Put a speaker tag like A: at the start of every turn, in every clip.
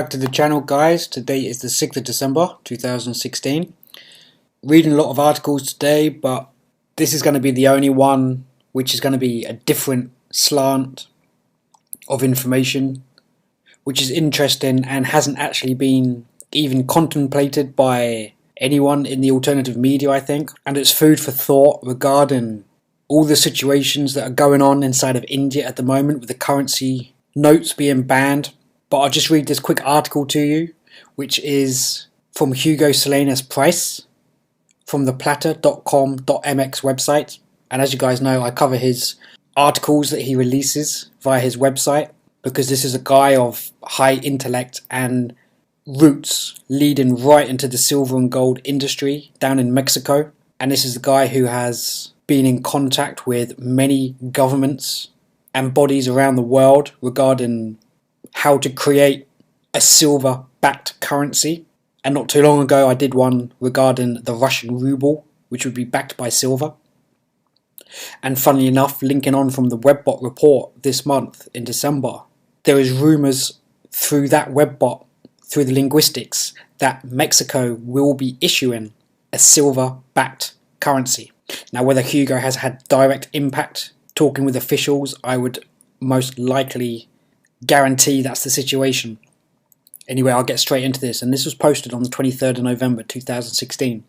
A: Back to the channel, guys. Today is the 6th of December 2016. Reading a lot of articles today, but this is going to be the only one which is going to be a different slant of information, which is interesting and hasn't actually been even contemplated by anyone in the alternative media, I think. And it's food for thought regarding all the situations that are going on inside of India at the moment with the currency notes being banned. But I'll just read this quick article to you, which is from Hugo Salinas Price from the platter.com.mx website. And as you guys know, I cover his articles that he releases via his website because this is a guy of high intellect and roots leading right into the silver and gold industry down in Mexico. And this is a guy who has been in contact with many governments and bodies around the world regarding how to create a silver-backed currency. And not too long ago I did one regarding the Russian ruble, which would be backed by silver. And funnily enough, linking on from the Webbot report this month in December, there is rumours through that Webbot, through the linguistics, that Mexico will be issuing a silver-backed currency. Now, whether Hugo has had direct impact talking with officials, I would most likely guarantee that's the situation. Anyway, I'll get straight into this, and this was posted on the 23rd of November 2016.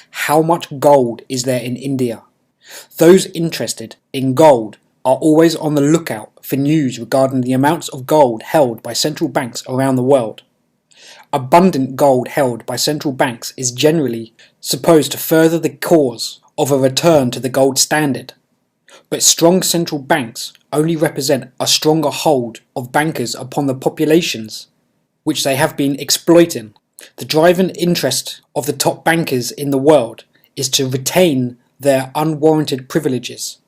A: How much gold is there in India? Those interested in gold are always on the lookout for news regarding the amounts of gold held by central banks around the world. Abundant gold held by central banks is generally supposed to further the cause of a return to the gold standard. But strong central banks only represent a stronger hold of bankers upon the populations which they have been exploiting. The driving interest of the top bankers in the world is to retain their unwarranted privileges.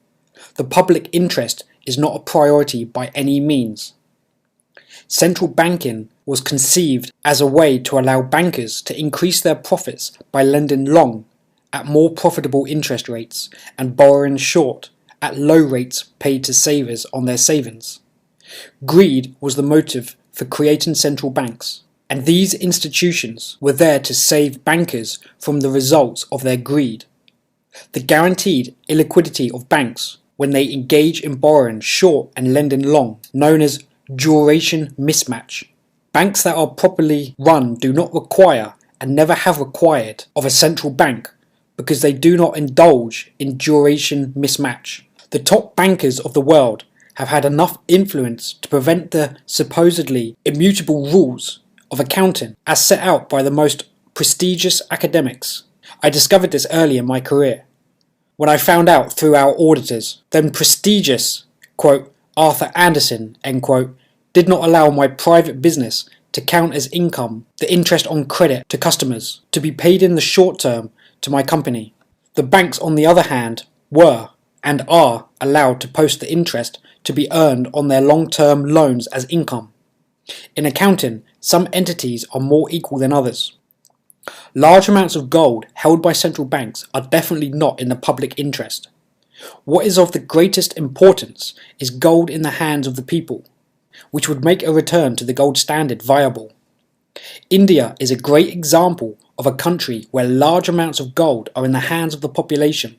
A: The public interest is not a priority by any means. Central banking was conceived as a way to allow bankers to increase their profits by lending long at more profitable interest rates and borrowing short at low rates paid to savers on their savings. Greed was the motive for creating central banks, and these institutions were there to save bankers from the results of their greed. The guaranteed illiquidity of banks when they engage in borrowing short and lending long, known as duration mismatch. Banks that are properly run do not require and never have required of a central bank because they do not indulge in duration mismatch. The top bankers of the world have had enough influence to prevent the supposedly immutable rules of accounting as set out by the most prestigious academics. I discovered this early in my career, when I found out through our auditors, then prestigious, quote, Arthur Anderson, end quote, did not allow my private business to count as income the interest on credit to customers to be paid in the short term to my company. The banks, on the other hand, were and are allowed to post the interest to be earned on their long-term loans as income. In accounting, some entities are more equal than others. Large amounts of gold held by central banks are definitely not in the public interest. What is of the greatest importance is gold in the hands of the people, which would make a return to the gold standard viable. India is a great example of a country where large amounts of gold are in the hands of the population.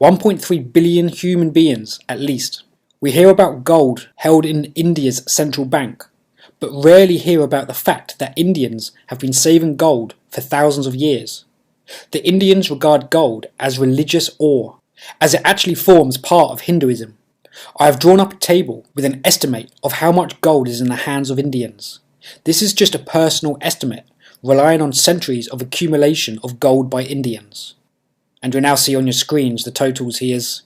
A: 1.3 billion human beings at least. We hear about gold held in India's central bank, but rarely hear about the fact that Indians have been saving gold for thousands of years. The Indians regard gold as religious ore, as it actually forms part of Hinduism. I have drawn up a table with an estimate of how much gold is in the hands of Indians. This is just a personal estimate, relying on centuries of accumulation of gold by Indians. And you'll now see on your screens the totals he has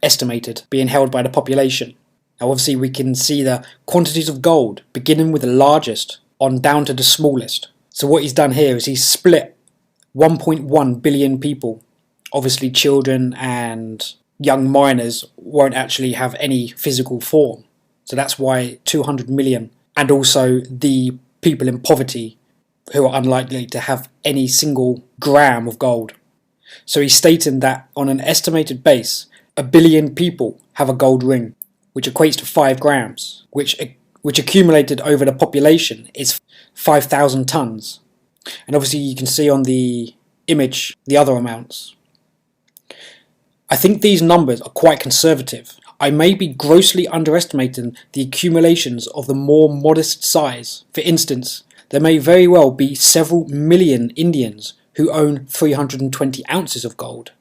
A: estimated being held by the population. Now obviously we can see the quantities of gold beginning with the largest on down to the smallest. So what he's done here is he's split 1.1 billion people. Obviously children and young minors won't actually have any physical form. So that's why 200 million, and also the people in poverty who are unlikely to have any single gram of gold. So he's stating that on an estimated base, 1 billion people have a gold ring, which equates to 5 grams, which which accumulated over the population is 5,000 tons. And obviously you can see on the image the other amounts. I think these numbers are quite conservative. I may be grossly underestimating the accumulations of the more modest size. For instance, there may very well be several million Indians who own 320 ounces of gold.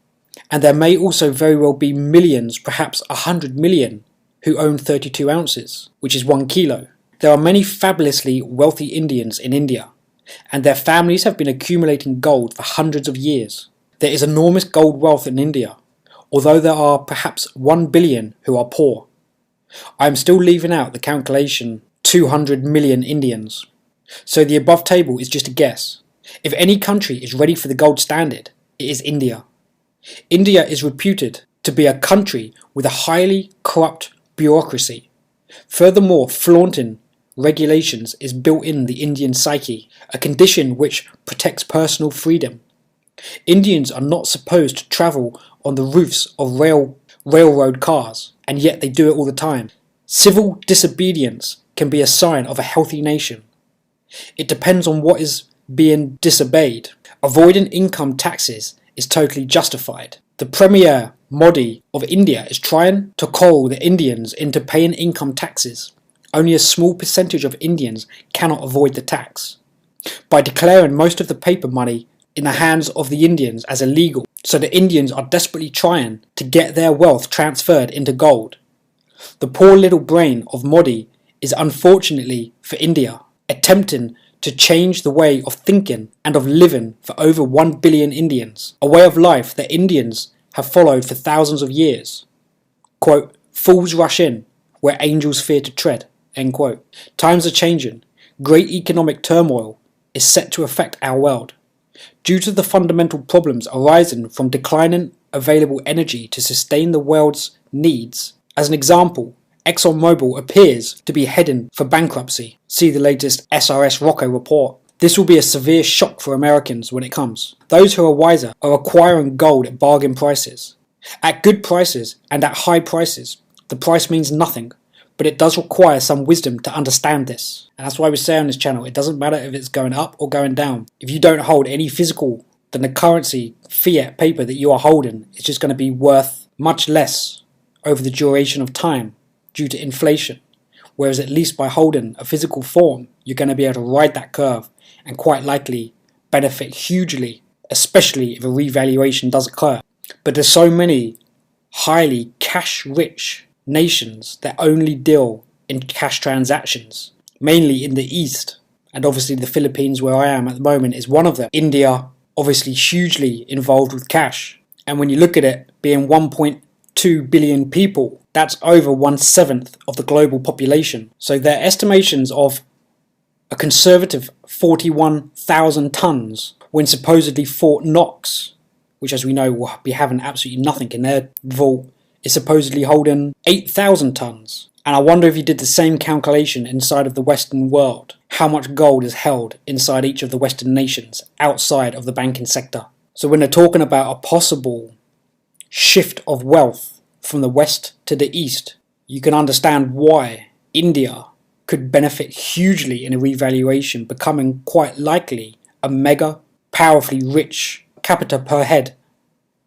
A: And there may also very well be millions, perhaps 100 million, who own 32 ounces, which is 1 kilo. There are many fabulously wealthy Indians in India, and their families have been accumulating gold for hundreds of years. There is enormous gold wealth in India, although there are perhaps 1 billion who are poor. I am still leaving out the calculation 200 million Indians. So the above table is just a guess. If any country is ready for the gold standard, it is India. India is reputed to be a country with a highly corrupt bureaucracy. Furthermore, flaunting regulations is built in the Indian psyche, a condition which protects personal freedom. Indians are not supposed to travel on the roofs of railroad cars, and yet they do it all the time. Civil disobedience can be a sign of a healthy nation. It depends on what is being disobeyed. Avoiding income taxes is totally justified. The Premier Modi of India is trying to coddle the Indians into paying income taxes. Only a small percentage of Indians cannot avoid the tax. By declaring most of the paper money in the hands of the Indians as illegal, so the Indians are desperately trying to get their wealth transferred into gold. The poor little brain of Modi is, unfortunately for India, attempting to change the way of thinking and of living for over 1 billion Indians, a way of life that Indians have followed for thousands of years. Quote, "Fools rush in where angels fear to tread." End quote. Times are changing. Great economic turmoil is set to affect our world. Due to the fundamental problems arising from declining available energy to sustain the world's needs. As an example, ExxonMobil appears to be heading for bankruptcy. See the latest SRS Rocco report. This will be a severe shock for Americans when it comes. Those who are wiser are acquiring gold at bargain prices. At good prices and at high prices, the price means nothing, but it does require some wisdom to understand this. And that's why we say on this channel, it doesn't matter if it's going up or going down. If you don't hold any physical, then the currency, fiat paper that you are holding is just going to be worth much less over the duration of time due to inflation. Whereas at least by holding a physical form, you're going to be able to ride that curve and quite likely benefit hugely, especially if a revaluation does occur. But there's so many highly cash-rich nations that only deal in cash transactions, mainly in the East. And obviously the Philippines, where I am at the moment, is one of them. India, obviously hugely involved with cash. And when you look at it, being 1.2 billion people, that's over 1/7 of the global population. So their estimations of a conservative 41,000 tons when supposedly Fort Knox, which as we know will be having absolutely nothing in their vault, is supposedly holding 8,000 tons. And I wonder if you did the same calculation inside of the Western world, how much gold is held inside each of the Western nations outside of the banking sector. So when they're talking about a possible shift of wealth from the West to the East, you can understand why India could benefit hugely in a revaluation, becoming quite likely a mega powerfully rich capita per head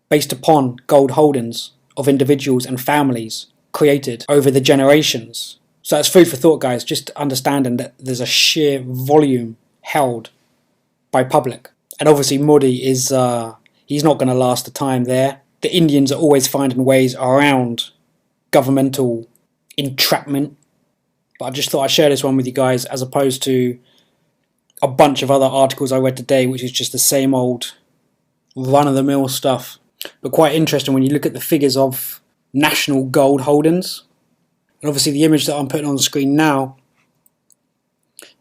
A: based upon gold holdings of individuals and families created over the generations. So it's food for thought, guys, just understanding that there's a sheer volume held by public. And obviously Modi is he's not going to last the time there. The Indians are always finding ways around governmental entrapment. But I just thought I'd share this one with you guys, as opposed to a bunch of other articles I read today, which is just the same old run-of-the-mill stuff. But quite interesting when you look at the figures of national gold holdings. And obviously the image that I'm putting on the screen now,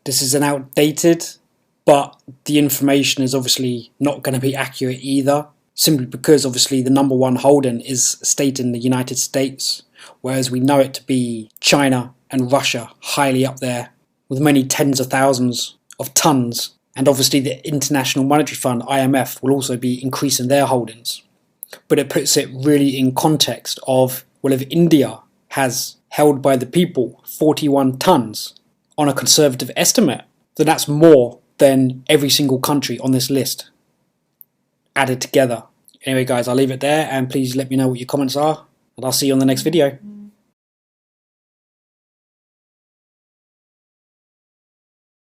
A: this is an outdated, but the information is obviously not going to be accurate either, simply because obviously the number one holding is stated in the United States, whereas we know it to be China and Russia highly up there with many tens of thousands of tons. And obviously the International Monetary Fund, IMF, will also be increasing their holdings. But it puts it really in context of, well, if India has held by the people 41 tons, on a conservative estimate, then that's more than every single country on this list added together. Anyway guys, I'll leave it there, and please let me know what your comments are, and I'll see you on the next video.